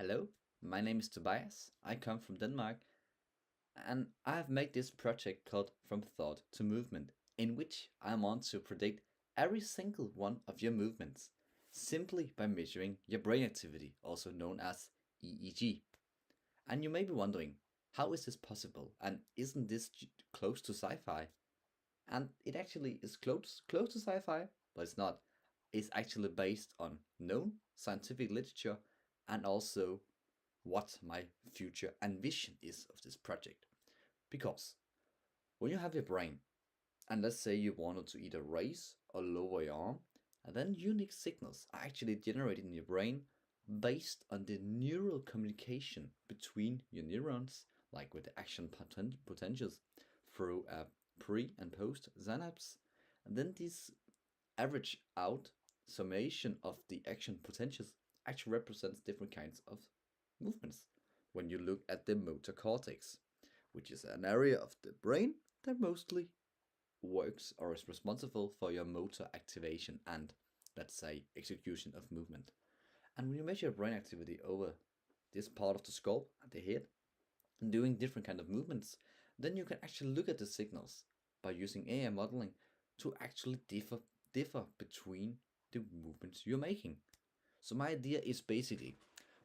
Hello, my name is Tobias. I come from Denmark and I have made this project called From Thought to Movement, in which I want to predict every single one of your movements simply by measuring your brain activity, also known as EEG. And you may be wondering, how is this possible? And isn't this close to sci-fi? And it actually is close to sci-fi, but it's not. It's actually based on known scientific literature and also what my future and vision is of this project. Because when you have your brain, and let's say you wanted to either raise or lower your arm, and then unique signals are actually generated in your brain based on the neural communication between your neurons, like with the action potentials through a pre and post synapse. And then this average out summation of the action potentials actually represents different kinds of movements when you look at the motor cortex, which is an area of the brain that mostly works or is responsible for your motor activation and, let's say, execution of movement. And when you measure brain activity over this part of the skull and the head and doing different kind of movements, then you can actually look at the signals by using AI modeling to actually differ between the movements you're making. So my idea is basically,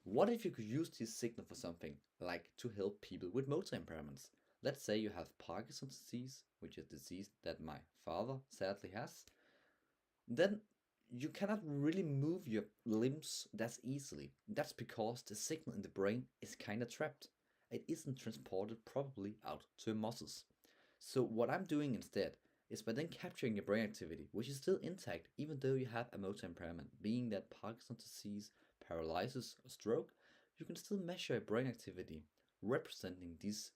what if you could use this signal for something like to help people with motor impairments? Let's say you have Parkinson's disease, which is a disease that my father sadly has. Then you cannot really move your limbs that easily. That's because the signal in the brain is kind of trapped. It isn't transported properly out to your muscles. So what I'm doing instead is by then capturing your brain activity, which is still intact even though you have a motor impairment, being that Parkinson's disease, paralysis, or stroke, you can still measure brain activity representing these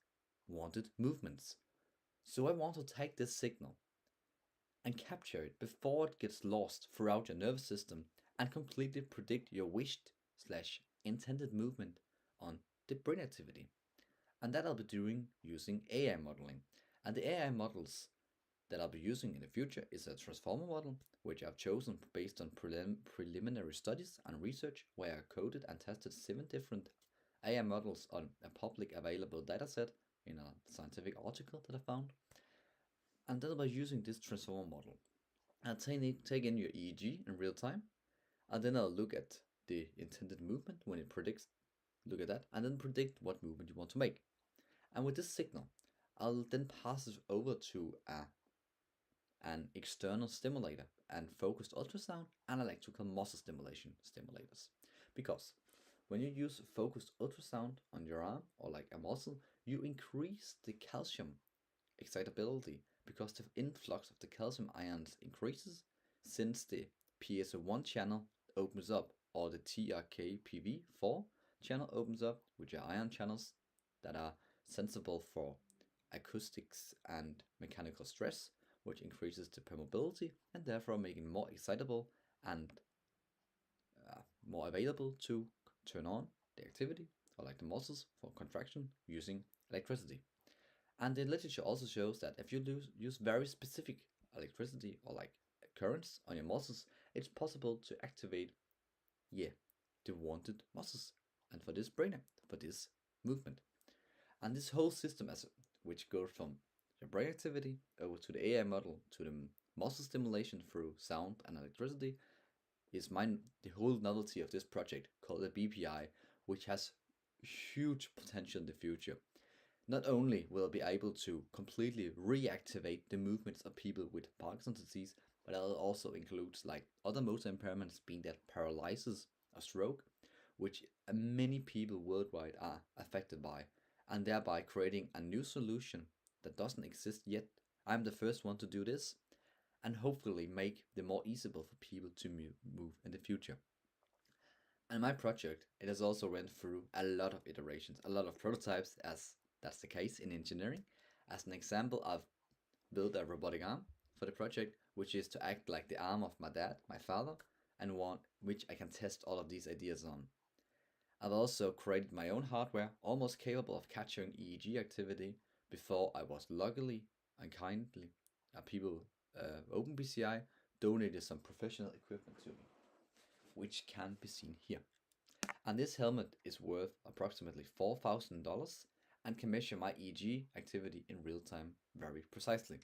wanted movements. So I want to take this signal and capture it before it gets lost throughout your nervous system and completely predict your wished slash intended movement on the brain activity. And that I'll be doing using AI modeling. And the AI models that I'll be using in the future is a transformer model, which I've chosen based on preliminary studies and research where I coded and tested 7 different AI models on a public available dataset in a scientific article that I found. And then by using this transformer model, I'll take in your EEG in real time, and then I'll look at the intended movement when it predicts, look at that, and then predict what movement you want to make. And with this signal, I'll then pass it over to an external stimulator and focused ultrasound and electrical muscle stimulation stimulators. Because when you use focused ultrasound on your arm or like a muscle, you increase the calcium excitability because the influx of the calcium ions increases since the piezo1 channel opens up or the TRKPV4 channel opens up, which are ion channels that are sensible for acoustics and mechanical stress, which increases the permeability and therefore making more excitable and more available to turn on the activity or like the muscles for contraction using electricity. And the literature also shows that if you use very specific electricity or like currents on your muscles, it's possible to activate, the wanted muscles and for this for this movement. And this whole system, which goes from your brain activity over to the AI model to the muscle stimulation through sound and electricity, is the whole novelty of this project called the BPI, which has huge potential in the future. Not only will it be able to completely reactivate the movements of people with Parkinson's disease, but it also includes like other motor impairments, being that paralysis or stroke, which many people worldwide are affected by, and thereby creating a new solution that doesn't exist yet. I'm the first one to do this, and hopefully make the more easable for people to move in the future. And my project, it has also went through a lot of iterations, a lot of prototypes, as that's the case in engineering. As an example, I've built a robotic arm for the project, which is to act like the arm of my dad, my father, and one which I can test all of these ideas on. I've also created my own hardware, almost capable of capturing EEG activity before I was luckily and kindly people OpenBCI donated some professional equipment to me, which can be seen here. And this helmet is worth approximately $4,000 and can measure my EEG activity in real time very precisely.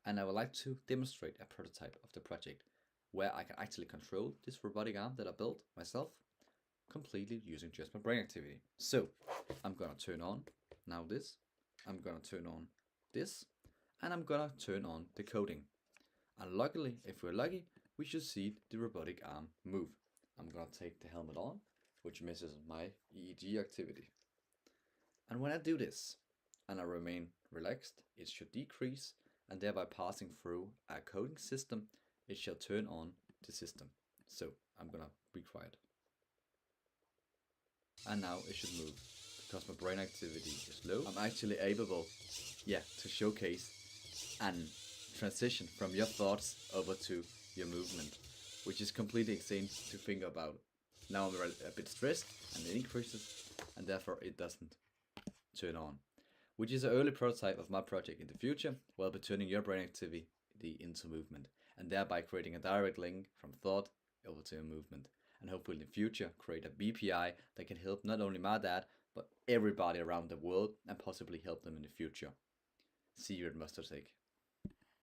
And I would like to demonstrate a prototype of the project where I can actually control this robotic arm that I built myself completely using just my brain activity. So I'm gonna turn on now this, I'm gonna turn on this, and I'm gonna turn on the coding. And luckily, if we're lucky, we should see the robotic arm move. I'm gonna take the helmet on, which measures my EEG activity. And when I do this, and I remain relaxed, it should decrease, and thereby passing through a coding system, it shall turn on the system. So I'm gonna be quiet. And now it should move. Because my brain activity is low, I'm actually able, to showcase and transition from your thoughts over to your movement, which is completely insane to think about. Now I'm a bit stressed and it increases, and therefore it doesn't turn on, which is an early prototype of my project in the future, where I'll be turning your brain activity into movement, and thereby creating a direct link from thought over to movement, and hopefully in the future create a BPI that can help not only my dad, but everybody around the world, and possibly help them in the future. See you at Mostratec.